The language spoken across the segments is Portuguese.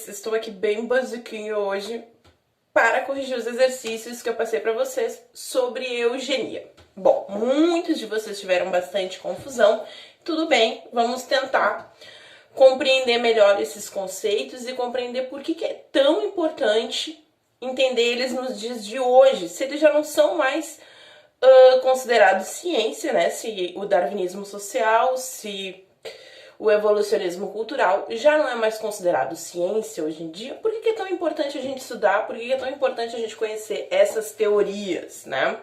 vocês? Estou aqui bem basiquinho hoje para corrigir os exercícios que eu passei para vocês sobre eugenia. Bom, muitos de vocês tiveram bastante confusão. Tudo bem, vamos tentar compreender melhor esses conceitos e compreender por que é tão importante entender eles nos dias de hoje, se eles já não são mais considerados ciência, né? Se o darwinismo social, se o evolucionismo cultural já não é mais considerado ciência hoje em dia. Por que é tão importante a gente estudar? Por que é tão importante a gente conhecer essas teorias, né?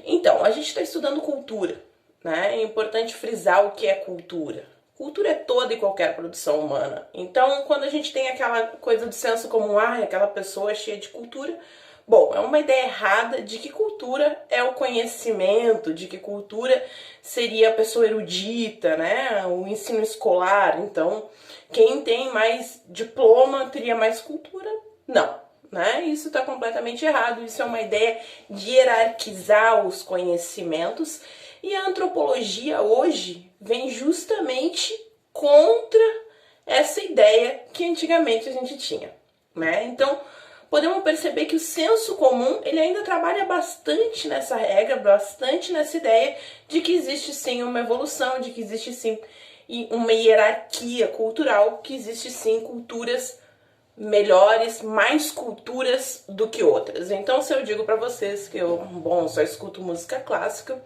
Então, a gente está estudando cultura, né? É importante frisar o que é cultura. Cultura é toda e qualquer produção humana. Então, quando a gente tem aquela coisa do senso comum, aquela pessoa cheia de cultura, bom, é uma ideia errada de que cultura é o conhecimento, de que cultura seria a pessoa erudita, né? O ensino escolar. Então, quem tem mais diploma teria mais cultura? Não, né? Isso está completamente errado. Isso é uma ideia de hierarquizar os conhecimentos. E a antropologia hoje vem justamente contra essa ideia que antigamente a gente tinha, né? Então, podemos perceber que o senso comum, ele ainda trabalha bastante nessa regra, bastante nessa ideia de que existe sim uma evolução, de que existe sim uma hierarquia cultural, que existe sim culturas melhores, mais culturas do que outras. Então, se eu digo pra vocês que eu, só escuto música clássica,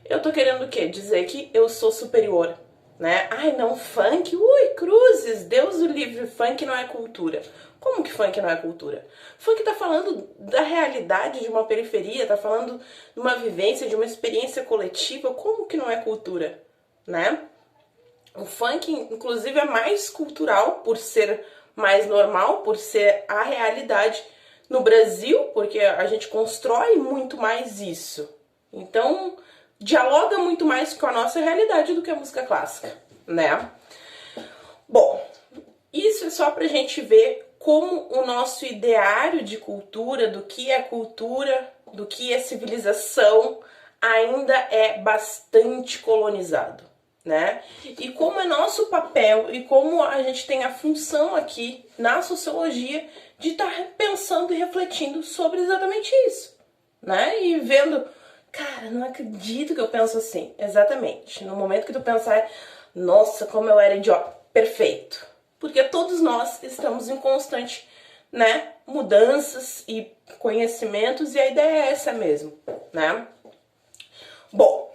eu tô querendo o quê? Dizer que eu sou superior, né? Ai, não, funk? Ui, cruzes, Deus o livre, funk não é cultura. Como que funk não é cultura? Funk tá falando da realidade de uma periferia, tá falando de uma vivência, de uma experiência coletiva. Como que não é cultura, né? O funk, inclusive, é mais cultural por ser mais normal, por ser a realidade no Brasil, porque a gente constrói muito mais isso. Então, dialoga muito mais com a nossa realidade do que a música clássica, né? Bom, isso é só pra gente ver como o nosso ideário de cultura, do que é civilização, ainda é bastante colonizado, né? E como é nosso papel e como a gente tem a função aqui na sociologia de estar pensando e refletindo sobre exatamente isso, né? E vendo, cara, não acredito que eu penso assim. Exatamente. No momento que tu pensar, nossa, como eu era idiota. Perfeito. Porque todos nós estamos em constante, né, mudanças e conhecimentos, e a ideia é essa mesmo, né? Bom,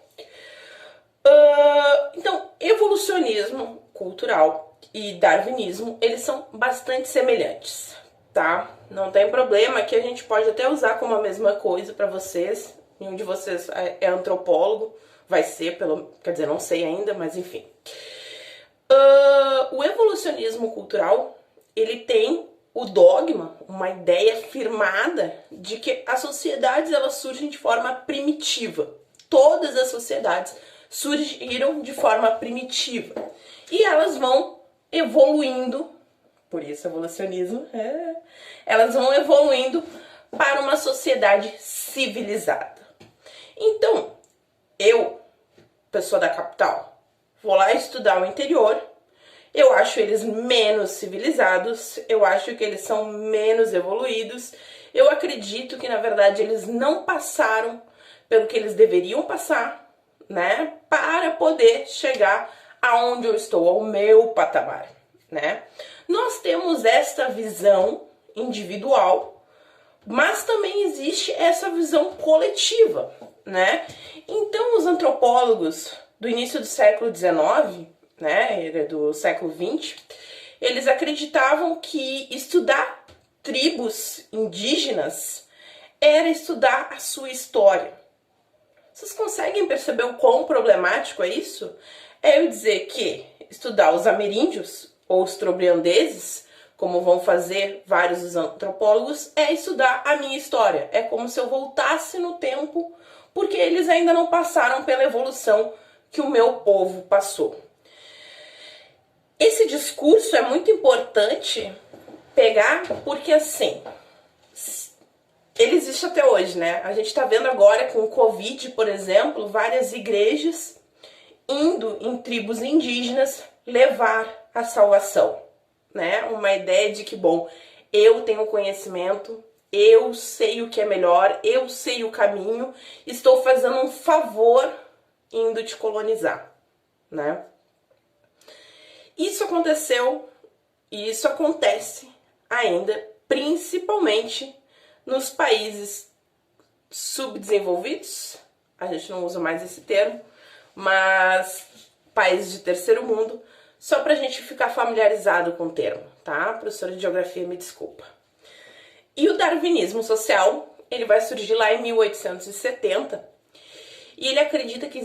então, evolucionismo cultural e darwinismo, eles são bastante semelhantes, tá? Não tem problema, que a gente pode até usar como a mesma coisa para vocês. Nenhum de vocês é antropólogo, vai ser, quer dizer, não sei ainda, mas enfim. O evolucionismo cultural, ele tem o dogma, uma ideia firmada de que as sociedades, elas surgem de forma primitiva. Todas as sociedades surgiram de forma primitiva. E elas vão evoluindo, por isso evolucionismo, elas vão evoluindo para uma sociedade civilizada. Então, eu, pessoa da capital, vou lá estudar o interior, eu acho eles menos civilizados, eu acho que eles são menos evoluídos, eu acredito que, na verdade, eles não passaram pelo que eles deveriam passar, né, para poder chegar aonde eu estou, ao meu patamar, né? Nós temos esta visão individual, mas também existe essa visão coletiva, né? Então, os antropólogos do início do século XIX, né, do século XX, eles acreditavam que estudar tribos indígenas era estudar a sua história. Vocês conseguem perceber o quão problemático é isso? É eu dizer que estudar os ameríndios ou os trobriandeses, como vão fazer vários dos antropólogos, é estudar a minha história. É como se eu voltasse no tempo, porque eles ainda não passaram pela evolução que o meu povo passou. Esse discurso é muito importante pegar, porque assim, ele existe até hoje, né? A gente tá vendo agora com o Covid, por exemplo, várias igrejas indo em tribos indígenas levar a salvação, né? Uma ideia de que, bom, eu tenho conhecimento, eu sei o que é melhor, eu sei o caminho, estou fazendo um favor indo te colonizar, né? Isso aconteceu e isso acontece ainda, principalmente nos países subdesenvolvidos, a gente não usa mais esse termo, mas países de terceiro mundo, só pra gente ficar familiarizado com o termo, tá? Professora de geografia, me desculpa. E o darwinismo social, ele vai surgir lá em 1870, e ele acredita que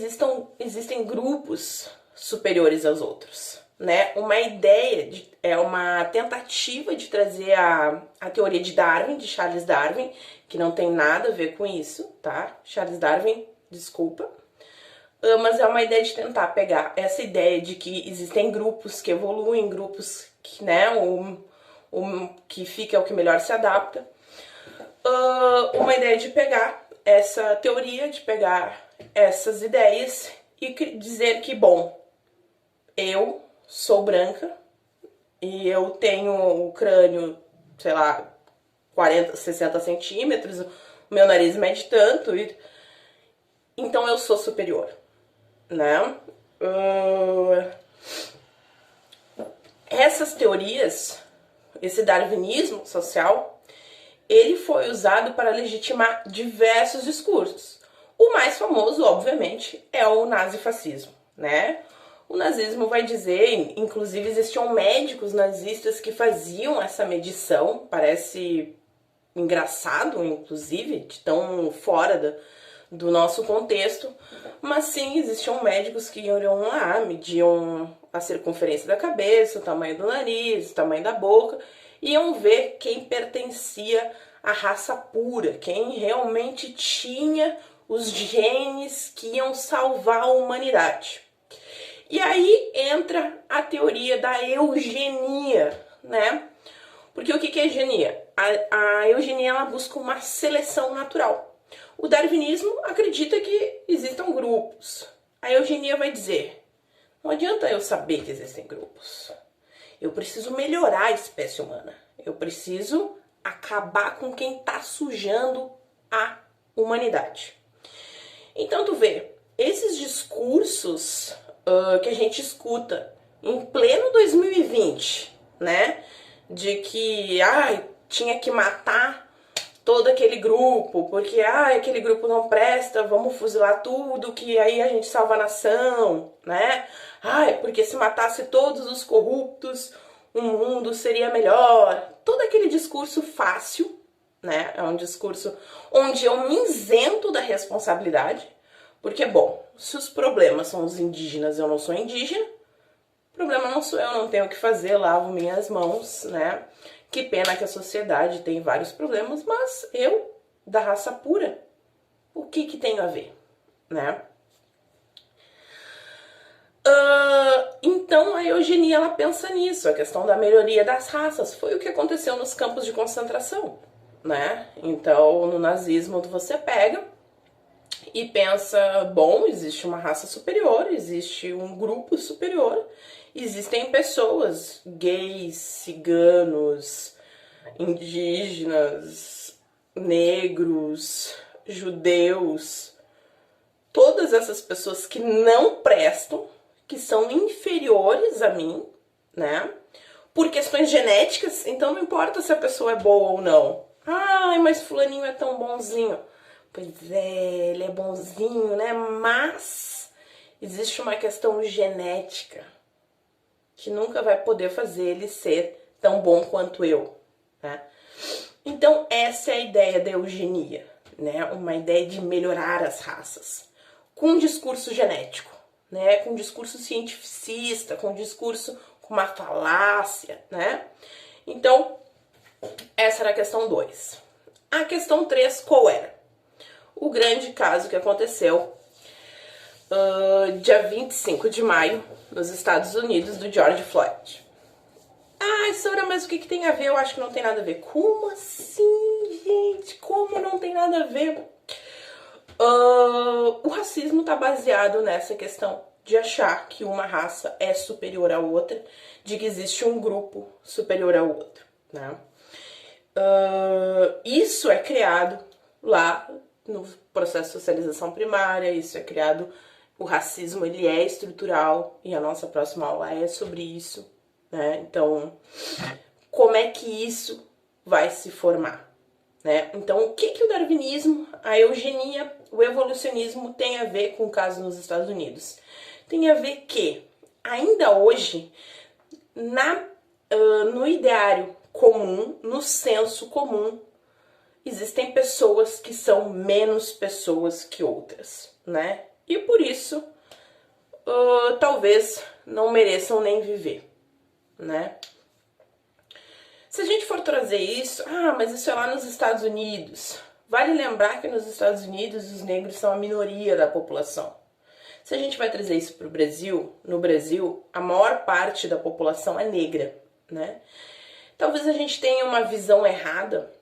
existem grupos superiores aos outros, né? Uma ideia, é uma tentativa de trazer a teoria de Darwin, de Charles Darwin, que não tem nada a ver com isso, tá? Charles Darwin, desculpa. Mas é uma ideia de tentar pegar essa ideia de que existem grupos que evoluem, grupos que, né, o que fica é o que melhor se adapta. Uma ideia de pegar essa teoria, de pegar essas ideias e dizer que, bom, eu sou branca e eu tenho o crânio, sei lá, 40, 60 centímetros, o meu nariz mede tanto, então eu sou superior, né? Essas teorias, esse darwinismo social, ele foi usado para legitimar diversos discursos. O mais famoso, obviamente, é o nazifascismo, né? O nazismo vai dizer, inclusive existiam médicos nazistas que faziam essa medição, parece engraçado, inclusive, de tão fora do nosso contexto, mas sim, existiam médicos que iam lá, mediam a circunferência da cabeça, o tamanho do nariz, o tamanho da boca, iam ver quem pertencia à raça pura, quem realmente tinha os genes que iam salvar a humanidade. E aí entra a teoria da eugenia, né? Porque o que é eugenia? A eugenia, ela busca uma seleção natural. O darwinismo acredita que existam grupos. A eugenia vai dizer, não adianta eu saber que existem grupos. Eu preciso melhorar a espécie humana. Eu preciso acabar com quem está sujando a humanidade. Então tu vê, esses discursos que a gente escuta em pleno 2020, né? De que tinha que matar todo aquele grupo, porque aquele grupo não presta, vamos fuzilar tudo, que aí a gente salva a nação, né? Porque se matasse todos os corruptos, o mundo seria melhor. Todo aquele discurso fácil, né? É um discurso onde eu me isento da responsabilidade, porque, bom, se os problemas são os indígenas, eu não sou indígena, o problema não sou eu, não tenho o que fazer, lavo minhas mãos, né? Que pena que a sociedade tem vários problemas, mas eu, da raça pura, o que tenho a ver, né? Então a eugenia, ela pensa nisso, a questão da melhoria das raças. Foi o que aconteceu nos campos de concentração, né? Então no nazismo você pega e pensa, bom, existe uma raça superior, existe um grupo superior, existem pessoas, gays, ciganos, indígenas, negros, judeus, todas essas pessoas que não prestam, que são inferiores a mim, né? Por questões genéticas, então não importa se a pessoa é boa ou não. Mas fulaninho é tão bonzinho. Pois é, ele é bonzinho, né? Mas existe uma questão genética que nunca vai poder fazer ele ser tão bom quanto eu, né? Então essa é a ideia da eugenia, né? Uma ideia de melhorar as raças com um discurso genético, né? Com um discurso cientificista, com um discurso com uma falácia, né? Então essa era a questão 2. A questão 3 qual era? O grande caso que aconteceu dia 25 de maio, nos Estados Unidos, do George Floyd. Sora, mas o que tem a ver? Eu acho que não tem nada a ver. Como assim, gente? Como não tem nada a ver? O racismo tá baseado nessa questão de achar que uma raça é superior à outra, de que existe um grupo superior ao outro, né? Isso é criado lá no processo de socialização primária, isso é criado, o racismo ele é estrutural e a nossa próxima aula é sobre isso, né? Então, como é que isso vai se formar, né? Então, o que o darwinismo, a eugenia, o evolucionismo tem a ver com o caso nos Estados Unidos? Tem a ver que, ainda hoje, no ideário comum, no senso comum, existem pessoas que são menos pessoas que outras, né? E por isso, talvez não mereçam nem viver, né? Se a gente for trazer isso, mas isso é lá nos Estados Unidos. Vale lembrar que nos Estados Unidos os negros são a minoria da população. Se a gente vai trazer isso para o Brasil, no Brasil, a maior parte da população é negra, né? Talvez a gente tenha uma visão errada,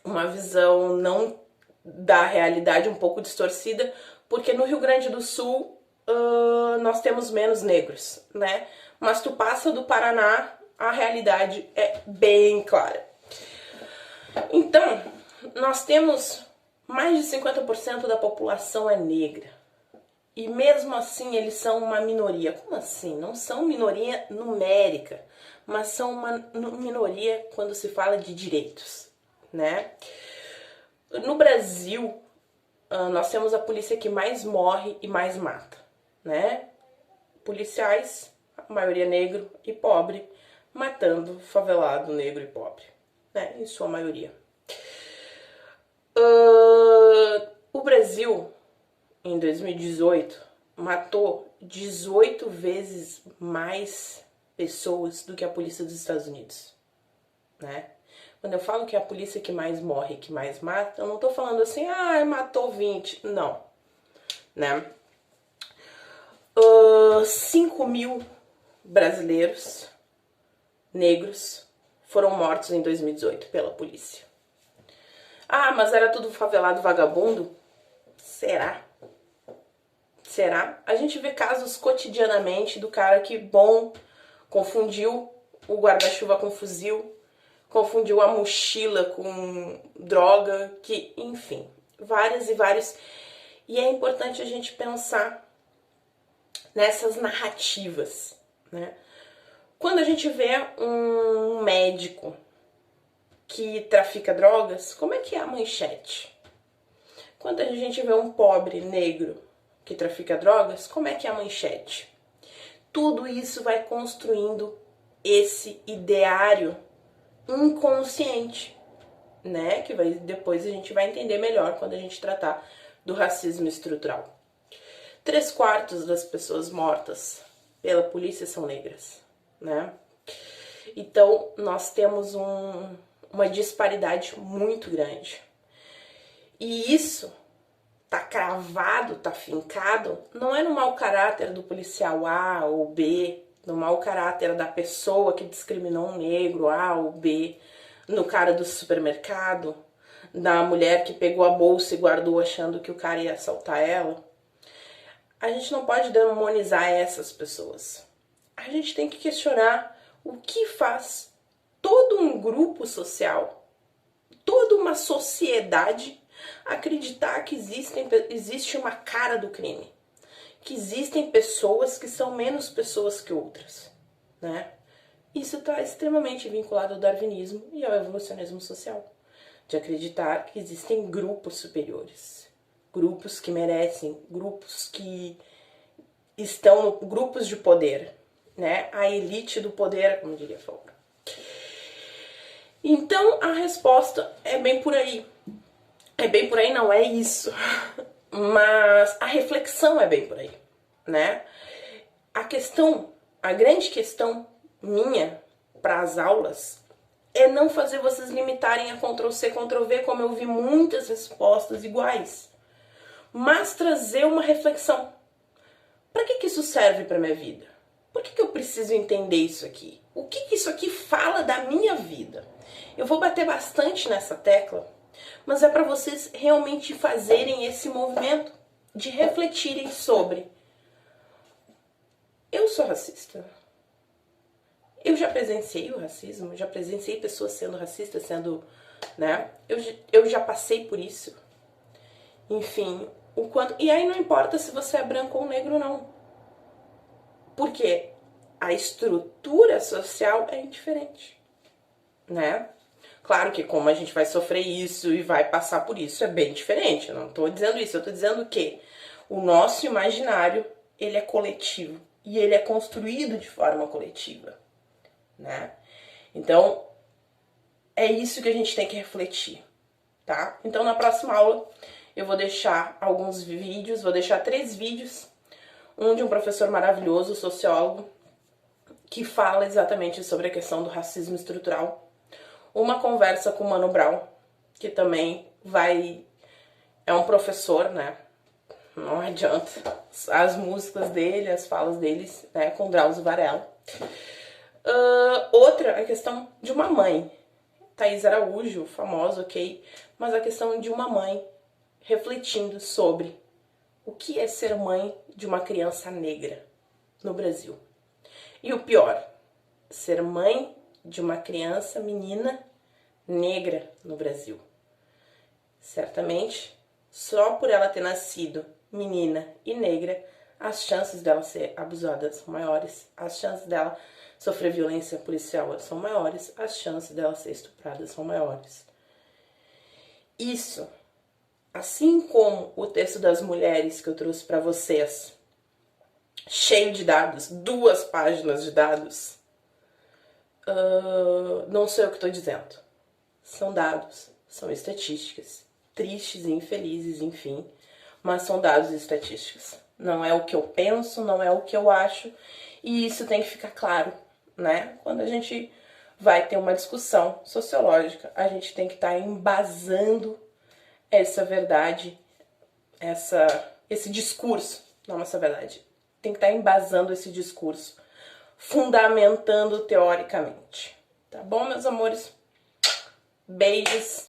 uma visão não da realidade um pouco distorcida, porque no Rio Grande do Sul nós temos menos negros, né? Mas tu passa do Paraná, a realidade é bem clara. Então, nós temos mais de 50% da população é negra. E mesmo assim eles são uma minoria. Como assim? Não são minoria numérica, mas são uma minoria quando se fala de direitos, né? No Brasil, nós temos a polícia que mais morre e mais mata, né? Policiais, a maioria negro e pobre, matando favelado, negro e pobre, né? Em sua maioria. O Brasil, em 2018, matou 18 vezes mais pessoas do que a polícia dos Estados Unidos, né? Quando eu falo que é a polícia que mais morre, que mais mata, eu não tô falando assim, matou 20, não, né? 5 mil brasileiros negros foram mortos em 2018 pela polícia. Mas era tudo favelado vagabundo? Será? Será? A gente vê casos cotidianamente do cara que, confundiu o guarda-chuva com fuzil, confundiu a mochila com droga, que, enfim, vários e vários. E é importante a gente pensar nessas narrativas, né? Quando a gente vê um médico que trafica drogas, como é que é a manchete? Quando a gente vê um pobre negro que trafica drogas, como é que é a manchete? Tudo isso vai construindo esse ideário inconsciente, né? Que depois a gente vai entender melhor quando a gente tratar do racismo estrutural. 3/4 das pessoas mortas pela polícia são negras, né? Então, nós temos uma disparidade muito grande. E isso tá cravado, tá fincado, não é no mau caráter do policial A ou B, no mau caráter da pessoa que discriminou um negro A ou B, no cara do supermercado, da mulher que pegou a bolsa e guardou achando que o cara ia assaltar ela. A gente não pode demonizar essas pessoas. A gente tem que questionar o que faz todo um grupo social, toda uma sociedade acreditar que existe uma cara do crime, que existem pessoas que são menos pessoas que outras, né? Isso está extremamente vinculado ao darwinismo e ao evolucionismo social, de acreditar que existem grupos superiores, grupos que merecem, grupos que estão grupos de poder, né? A elite do poder, como diria Foucault. Então a resposta é bem por aí. É bem por aí, não é isso. Mas a reflexão é bem por aí, né? A grande questão minha para as aulas é não fazer vocês limitarem a Ctrl+C, Ctrl+V, como eu vi muitas respostas iguais, mas trazer uma reflexão. Para que isso serve para minha vida? Por que eu preciso entender isso aqui? O que isso aqui fala da minha vida? Eu vou bater bastante nessa tecla, mas é para vocês realmente fazerem esse movimento de refletirem sobre sou racista. Eu já presenciei o racismo, já presenciei pessoas sendo racistas, né? Eu já passei por isso. Enfim, o quanto... E aí não importa se você é branco ou negro, não. Porque a estrutura social é indiferente, né? Claro que como a gente vai sofrer isso e vai passar por isso é bem diferente. Eu não tô dizendo isso, eu tô dizendo que o nosso imaginário, ele é coletivo. E ele é construído de forma coletiva, né? Então, é isso que a gente tem que refletir, tá? Então, na próxima aula, eu vou deixar alguns vídeos, vou deixar 3 vídeos. Um de um professor maravilhoso, sociólogo, que fala exatamente sobre a questão do racismo estrutural. Uma conversa com o Mano Brown, que também é um professor, né? Não adianta. As músicas dele, as falas deles, né? Com Drauzio Varela. Outra é a questão de uma mãe. Thaís Araújo, famosa, ok? Mas a questão de uma mãe refletindo sobre o que é ser mãe de uma criança negra no Brasil. E o pior, ser mãe de uma criança, menina, negra no Brasil. Certamente, só por ela ter nascido menina e negra, as chances dela ser abusada são maiores, as chances dela sofrer violência policial são maiores, as chances dela ser estuprada são maiores. Isso, assim como o texto das mulheres que eu trouxe para vocês, cheio de dados, 2 páginas de dados, não sei o que estou dizendo. São dados, são estatísticas, tristes e infelizes, enfim, mas são dados e estatísticas. Não é o que eu penso, não é o que eu acho, e isso tem que ficar claro, né? Quando a gente vai ter uma discussão sociológica, a gente tem que estar embasando essa verdade, esse discurso, não essa verdade, tem que estar embasando esse discurso, fundamentando teoricamente. Tá bom, meus amores? Beijos!